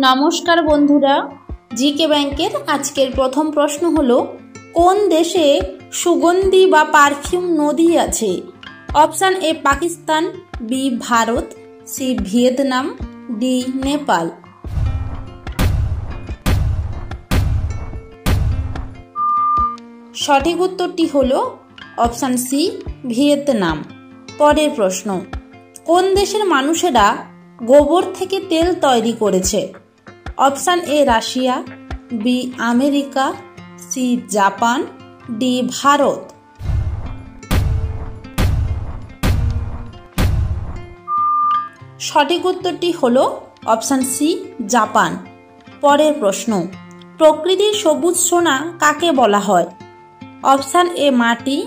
নমস্কার বন্ধুরা, জিকে ব্যাংকের আজকের প্রথম প্রশ্ন হলো, কোন দেশে সুগন্ধি বা পারফিউম নদী আছে? Option A Pakistan, B Bharat, C Vietnam, D Nepal. সঠিক উত্তরটি হলো অপশান সি ভিয়েতনাম। পরের প্রশ্ন, কোন দেশের মানুষেরা গোবর থেকে তেল তৈরি করেছে? Option A Russia, B America, C Japan, D Bharat. সঠিক উত্তরটি হলো অপশান সি জাপান। পরের প্রশ্ন, প্রকৃতির সবুজ সোনা কাকে বলা হয়? অপশান এ মাটি,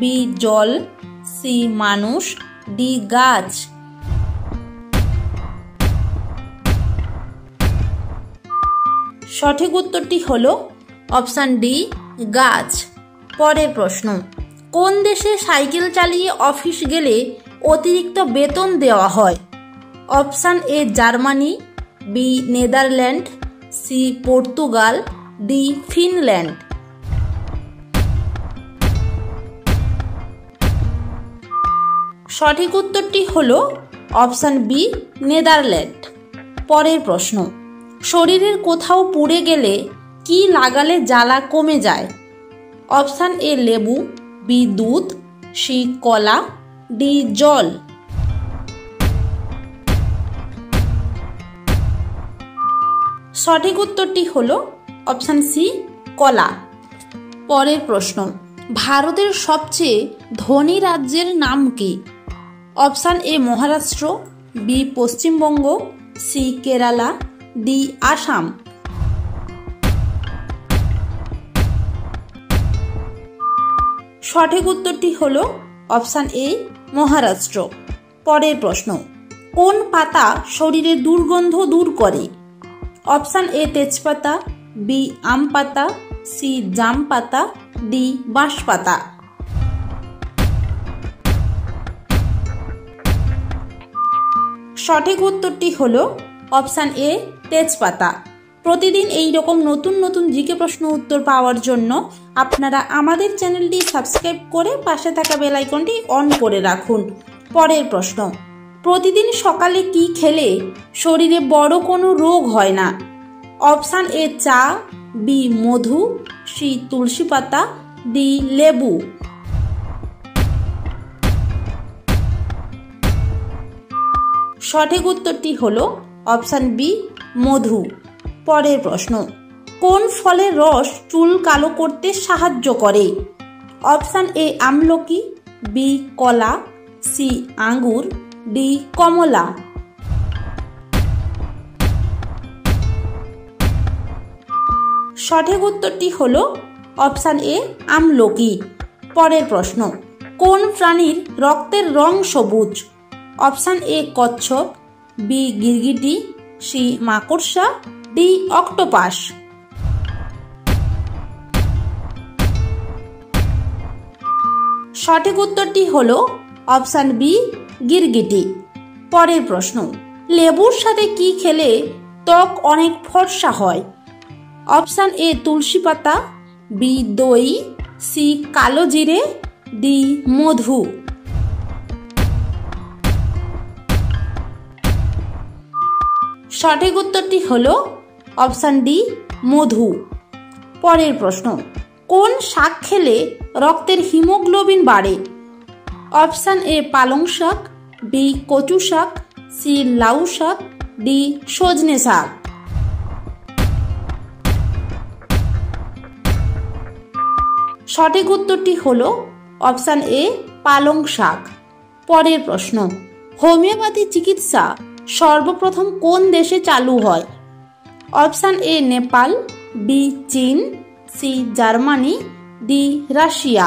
বি জল, সি মানুষ, ডি গাছ। সঠিক উত্তরটি হলো অপশান ডি গাছ। পরের প্রশ্ন, কোন দেশে সাইকেল চালিয়ে অফিস গেলে অতিরিক্ত বেতন দেওয়া হয়? Option A Germany, B Netherland, C Portugal, D Finland. সঠিক উত্তরটি হলো অপশান বি নেদারল্যান্ড। পরের প্রশ্ন, শরীরের কোথাও পুড়ে গেলে কি লাগালে জ্বালা কমে যায়? অপশান এ লেবু, বি দুধ, সি কলা, ডি জল। সঠিক উত্তরটি হলো অপশান সি কলা। পরের প্রশ্ন, ভারতের সবচেয়ে ধনী রাজ্যের নাম কি? Option A Maharashtra, B Paschimbanga, C Kerala, D Assam. সঠিক উত্তরটি হলো অপশান এ মহারাষ্ট্র। পরের প্রশ্ন, কোন পাতা শরীরের দুর্গন্ধ দূর করে? অপশান এ তেজপাতা, বি আম পাতা, সি জাম পাতা, ডি বাঁশ পাতা। সঠিক উত্তরটি হলো অপশান এ তেজপাতা। প্রতিদিন এই রকম নতুন নতুন জিকে প্রশ্ন উত্তর পাওয়ার জন্য আপনারা আমাদের চ্যানেলটি সাবস্ক্রাইব করে পাশে থাকা বেল আইকনটি অন করে রাখুন। পরের প্রশ্ন, প্রতিদিন সকালে কি খেলে শরীরে বড় কোনো রোগ হয় না? অপশান এ চা, বি মধু, সি তুলসী পাতা, ডি লেবু। সঠিক উত্তরটি হলো অপশান বি মধু। পরের প্রশ্ন, কোন ফলের রস চুল কালো করতে সাহায্য করে? অপশান এ আমলকি, বি কলা, সি আঙ্গুর, ডি কমলা। সঠিক উত্তরটি হলো অপশান এ আমলকি। পরের প্রশ্ন, কোন প্রাণীর রক্তের রং সবুজ? অপশান এ কচ্ছপ, বি গিরগিটি, সি মাকড়সা, ডি অক্টোপাস। সঠিক উত্তরটি হলো অপশান বি গিরগিটি। পরের প্রশ্ন, লেবুর সাথে কি খেলে ত্বক অনেক ফর্সা হয়? অপশান এ তুলসী পাতা, বি দই, সি কালো জিরে, ডি মধু। সঠিক উত্তরটি হলো অপশান ডি মধু। পরের প্রশ্ন, কোন শাক খেলে রক্তের হিমোগ্লোবিন বাড়ে? অপশান এ পালং শাক, বি কচু শাক, সি লাউ শাক, ডি সজনে শাক। সঠিক উত্তরটি হলো অপশান এ পালং শাক। পরের প্রশ্ন, হোমিওপ্যাথি চিকিৎসা সর্বপ্রথম কোন দেশে চালু হয়? অপশান এ নেপাল, বি চীন, সি জার্মানি, ডি রাশিয়া।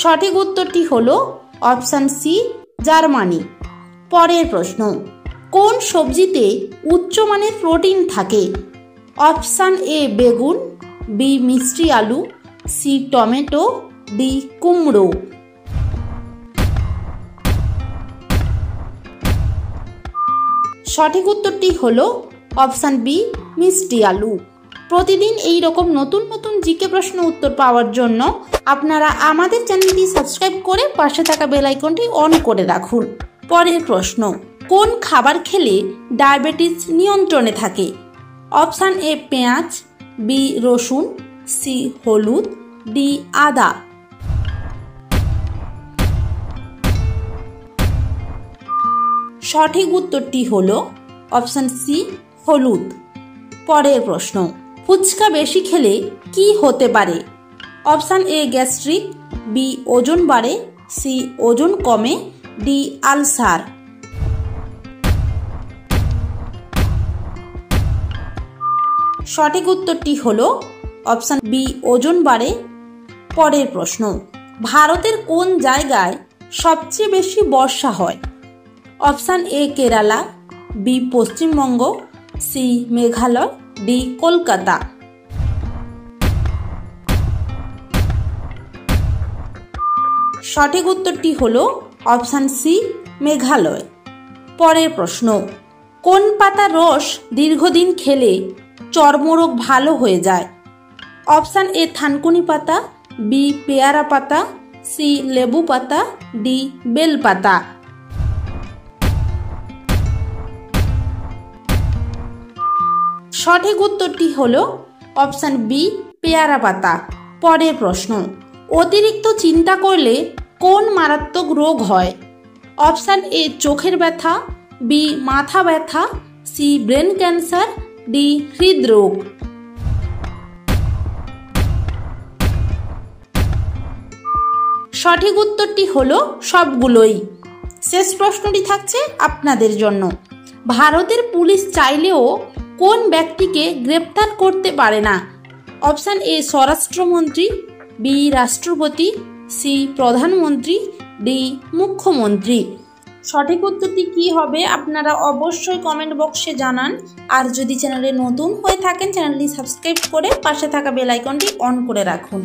সঠিক উত্তরটি হলো অপশান সি জার্মানি। পরের প্রশ্ন, কোন সবজিতে উচ্চমানের প্রোটিন থাকে? অপশান এ বেগুন, বি মিষ্টি আলু, সি টমেটো, ডি কুমড়ো। সঠিক উত্তরটি হলো অপশান বি মিষ্টি আলু। প্রতিদিন এই রকম নতুন নতুন জিকে প্রশ্ন উত্তর পাওয়ার জন্য আপনারা আমাদের চ্যানেলটি সাবস্ক্রাইব করে পাশে থাকা বেল আইকনটি অন করে রাখুন। পরের প্রশ্ন, কোন খাবার খেলে ডায়াবেটিস নিয়ন্ত্রণে থাকে? অপশান এ পেঁয়াজ, বি রসুন, সি হলুদ, ডি আদা। সঠিক উত্তরটি হলো অপশান সি হলুদ। পরের প্রশ্ন, ফুচকা বেশি খেলে কি হতে পারে? অপশান এ গ্যাস্ট্রিক, বি ওজন বাড়ে, সি ওজন কমে, ডি আলসার। সঠিক উত্তরটি হলো অপশান বি ওজন বাড়ে। পরের প্রশ্ন, ভারতের কোন জায়গায় সবচেয়ে বেশি বর্ষা হয়? Option A Kerala, B Paschimbanga, C Meghalaya, D Kolkata. সঠিক উত্তরটি হলো অপশান সি মেঘালয়। পরের প্রশ্ন, কোন পাতার রস দীর্ঘদিন খেলে চর্মরোগ ভালো হয়ে যায়? অপশান এ থানকুনি পাতা, বি পেয়ারা পাতা, সি লেবু পাতা, ডি বেল পাতা। সঠিক উত্তরটি হলো অপশান বি পেয়ারা পাতা। পরের প্রশ্ন, অতিরিক্ত চিন্তা করলে কোন মারাত্মক রোগ হয়? অপশান এ চোখের ব্যথা, বি মাথা ব্যথা, সি ব্রেন ক্যান্সার, ডি হৃদরোগ। সঠিক উত্তরটি হলো সবগুলোই। শেষ প্রশ্নটি থাকছে আপনাদের জন্য, ভারতের পুলিশ চাইলেও কোন ব্যক্তিকে গ্রেপ্তার করতে পারে না? অপশান এ স্বরাষ্ট্রমন্ত্রী, বি রাষ্ট্রপতি, সি প্রধানমন্ত্রী, ডি মুখ্যমন্ত্রী। সঠিক উত্তরটি কি হবে আপনারা অবশ্যই কমেন্ট বক্সে জানান। আর যদি চ্যানেলে নতুন হয়ে থাকেন চ্যানেলটি সাবস্ক্রাইব করে পাশে থাকা বেল আইকনটি অন করে রাখুন।